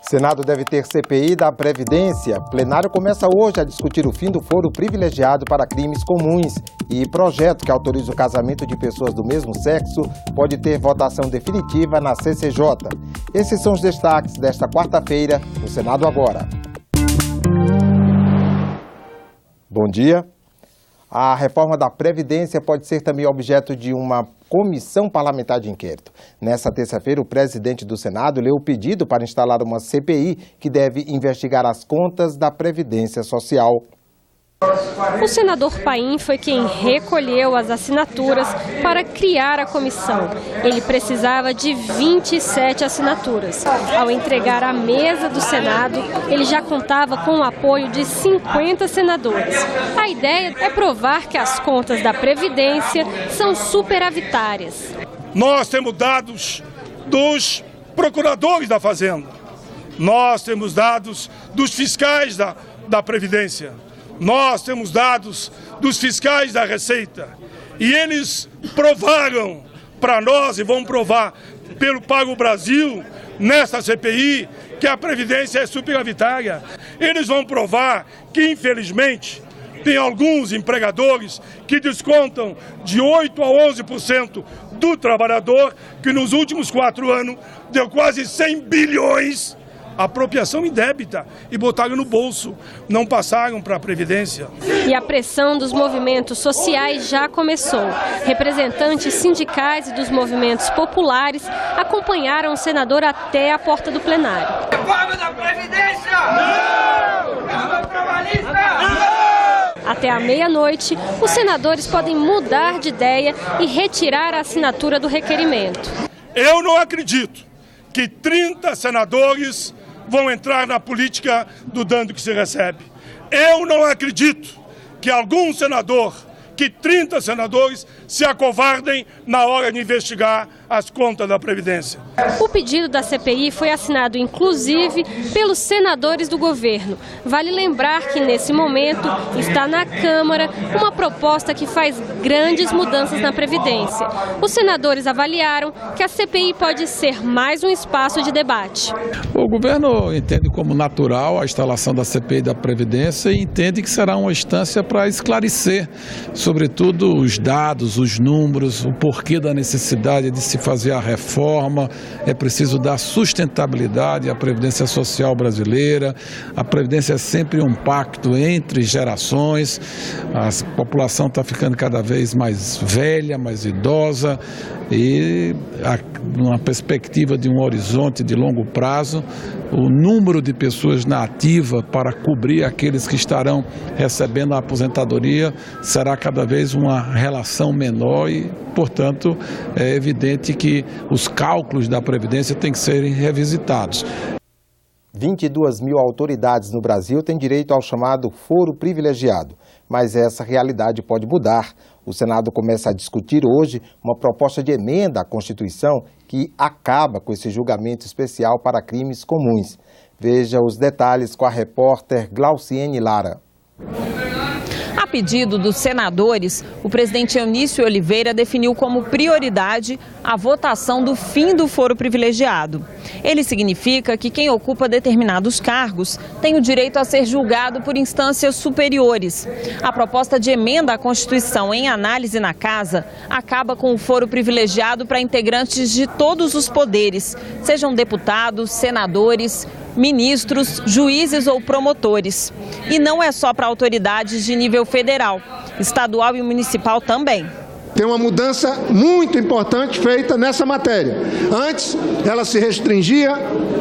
Senado deve ter CPI da Previdência. O plenário começa hoje a discutir o fim do foro privilegiado para crimes comuns. E projeto que autoriza o casamento de pessoas do mesmo sexo pode ter votação definitiva na CCJ. Esses são os destaques desta quarta-feira no Senado Agora. Bom dia. A reforma da Previdência pode ser também objeto de uma comissão parlamentar de inquérito. Nessa terça-feira, o presidente do Senado leu o pedido para instalar uma CPI que deve investigar as contas da Previdência Social. O senador Paim foi quem recolheu as assinaturas para criar a comissão. Ele precisava de 27 assinaturas. Ao entregar à mesa do Senado, ele já contava com o apoio de 50 senadores. A ideia é provar que as contas da Previdência são superavitárias. Nós temos dados dos procuradores da Fazenda. Nós temos dados dos fiscais da Previdência. Nós temos dados dos fiscais da Receita e eles provaram para nós e vão provar para o Brasil, nessa CPI, que a Previdência é superavitária. Eles vão provar que, infelizmente, tem alguns empregadores que descontam de 8% a 11% do trabalhador, que nos últimos 4 anos deu quase 100 bilhões apropriação indébita e botaram no bolso, não passaram para a Previdência. E a pressão dos movimentos sociais já começou. Representantes sindicais e dos movimentos populares acompanharam o senador até a porta do plenário. Reforma da Previdência! Não! Reforma trabalhista! Não! Até a meia-noite, os senadores podem mudar de ideia e retirar a assinatura do requerimento. Eu não acredito que 30 senadores vão entrar na política do dano que se recebe. Eu não acredito que algum senador, que 30 senadores se acovardem na hora de investigar as contas da Previdência. O pedido da CPI foi assinado, inclusive, pelos senadores do governo. Vale lembrar que, nesse momento, está na Câmara uma proposta que faz grandes mudanças na Previdência. Os senadores avaliaram que a CPI pode ser mais um espaço de debate. O governo entende como natural a instalação da CPI da Previdência e entende que será uma instância para esclarecer, sobretudo, os dados, os números, o porquê da necessidade de se fazer a reforma. É preciso dar sustentabilidade à Previdência Social brasileira. A Previdência é sempre um pacto entre gerações. A população está ficando cada vez mais velha, mais idosa e, numa perspectiva de um horizonte de longo prazo, o número de pessoas na ativa para cobrir aqueles que estarão recebendo a aposentadoria será cada vez uma relação menor e, portanto, é evidente que os cálculos da Previdência têm que serem revisitados. 22 mil autoridades no Brasil têm direito ao chamado foro privilegiado, mas essa realidade pode mudar. O Senado começa a discutir hoje uma proposta de emenda à Constituição que acaba com esse julgamento especial para crimes comuns. Veja os detalhes com a repórter Glauciene Lara. A pedido dos senadores, o presidente Eunício Oliveira definiu como prioridade a votação do fim do foro privilegiado. Ele significa que quem ocupa determinados cargos tem o direito a ser julgado por instâncias superiores. A proposta de emenda à Constituição em análise na Casa acaba com o foro privilegiado para integrantes de todos os poderes, sejam deputados, senadores, ministros, juízes ou promotores. E não é só para autoridades de nível federal, estadual e municipal também. Tem uma mudança muito importante feita nessa matéria. Antes, ela se restringia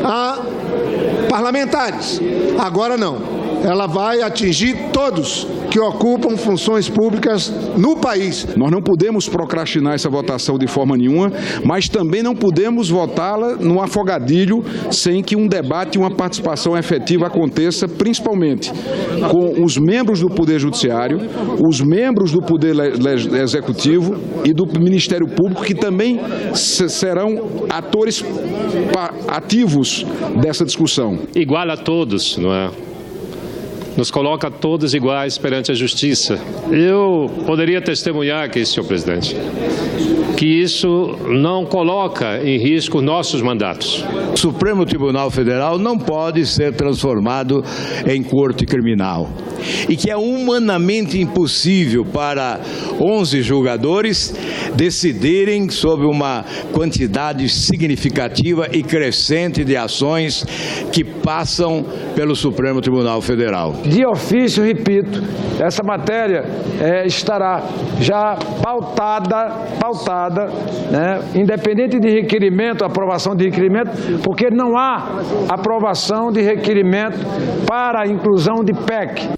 a parlamentares. Agora não. Ela vai atingir todos que ocupam funções públicas no país. Nós não podemos procrastinar essa votação de forma nenhuma, mas também não podemos votá-la num afogadilho sem que um debate e uma participação efetiva aconteça, principalmente com os membros do Poder Judiciário, os membros do Poder Executivo e do Ministério Público, que também serão atores ativos dessa discussão. Igual a todos, não é? nos coloca todos iguais perante a justiça. Eu poderia testemunhar aqui, senhor presidente, que isso não coloca em risco nossos mandatos. O Supremo Tribunal Federal não pode ser transformado em corte criminal e que é humanamente impossível para 11 julgadores decidirem sobre uma quantidade significativa e crescente de ações que passam pelo Supremo Tribunal Federal. De ofício, repito, essa matéria estará já pautada, né, independente de requerimento, aprovação de requerimento, porque não há aprovação de requerimento para a inclusão de PEC.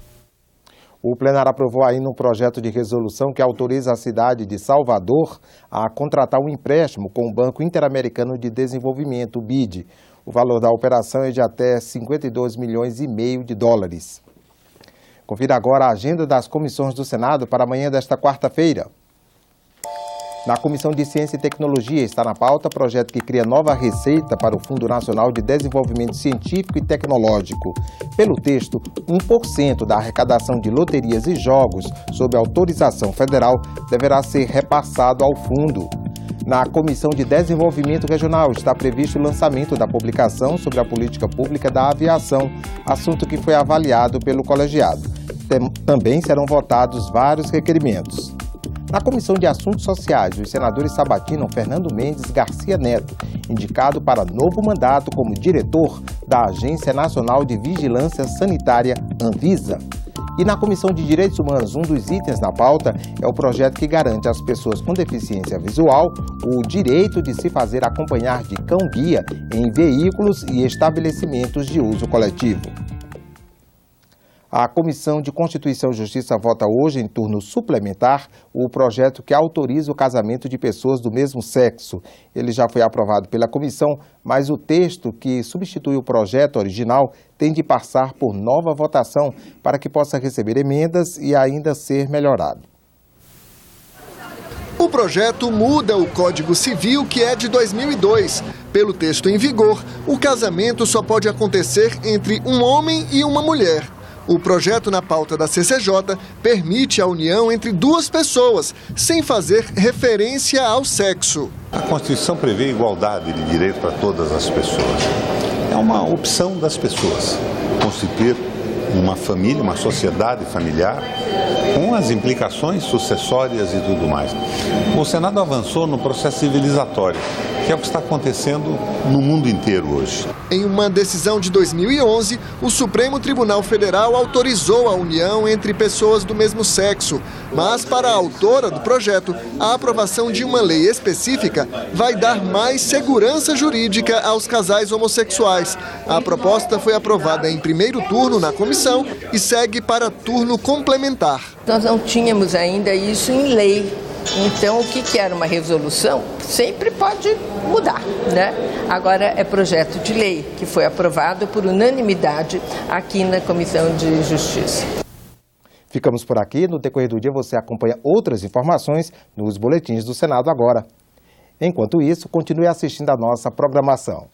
O plenário aprovou ainda um projeto de resolução que autoriza a cidade de Salvador a contratar um empréstimo com o Banco Interamericano de Desenvolvimento, o BID. O valor da operação é de até 52 milhões e meio de dólares. Confira agora a agenda das comissões do Senado para amanhã desta quarta-feira. Na Comissão de Ciência e Tecnologia está na pauta projeto que cria nova receita para o Fundo Nacional de Desenvolvimento Científico e Tecnológico. Pelo texto, 1% da arrecadação de loterias e jogos sob autorização federal deverá ser repassado ao fundo. Na Comissão de Desenvolvimento Regional está previsto o lançamento da publicação sobre a política pública da aviação, assunto que foi avaliado pelo colegiado. Também serão votados vários requerimentos. Na Comissão de Assuntos Sociais, os senadores sabatinam Fernando Mendes Garcia Neto, indicado para novo mandato como diretor da Agência Nacional de Vigilância Sanitária, Anvisa. E na Comissão de Direitos Humanos, um dos itens na pauta é o projeto que garante às pessoas com deficiência visual o direito de se fazer acompanhar de cão-guia em veículos e estabelecimentos de uso coletivo. A Comissão de Constituição e Justiça vota hoje, em turno suplementar, o projeto que autoriza o casamento de pessoas do mesmo sexo. Ele já foi aprovado pela comissão, mas o texto que substitui o projeto original tem de passar por nova votação para que possa receber emendas e ainda ser melhorado. O projeto muda o Código Civil, que é de 2002. Pelo texto em vigor, o casamento só pode acontecer entre um homem e uma mulher. O projeto na pauta da CCJ permite a união entre duas pessoas, sem fazer referência ao sexo. A Constituição prevê igualdade de direito para todas as pessoas. É uma opção das pessoas constituir uma família, uma sociedade familiar, com as implicações sucessórias e tudo mais. O Senado avançou no processo civilizatório, que é o que está acontecendo no mundo inteiro hoje. Em uma decisão de 2011, o Supremo Tribunal Federal autorizou a união entre pessoas do mesmo sexo. Mas, para a autora do projeto, a aprovação de uma lei específica vai dar mais segurança jurídica aos casais homossexuais. A proposta foi aprovada em primeiro turno na comissão e segue para turno complementar. Nós não tínhamos ainda isso em lei. Então, o que era uma resolução sempre pode mudar, né? Agora é projeto de lei, que foi aprovado por unanimidade aqui na Comissão de Justiça. Ficamos por aqui. No decorrer do dia você acompanha outras informações nos boletins do Senado agora. Enquanto isso, continue assistindo a nossa programação.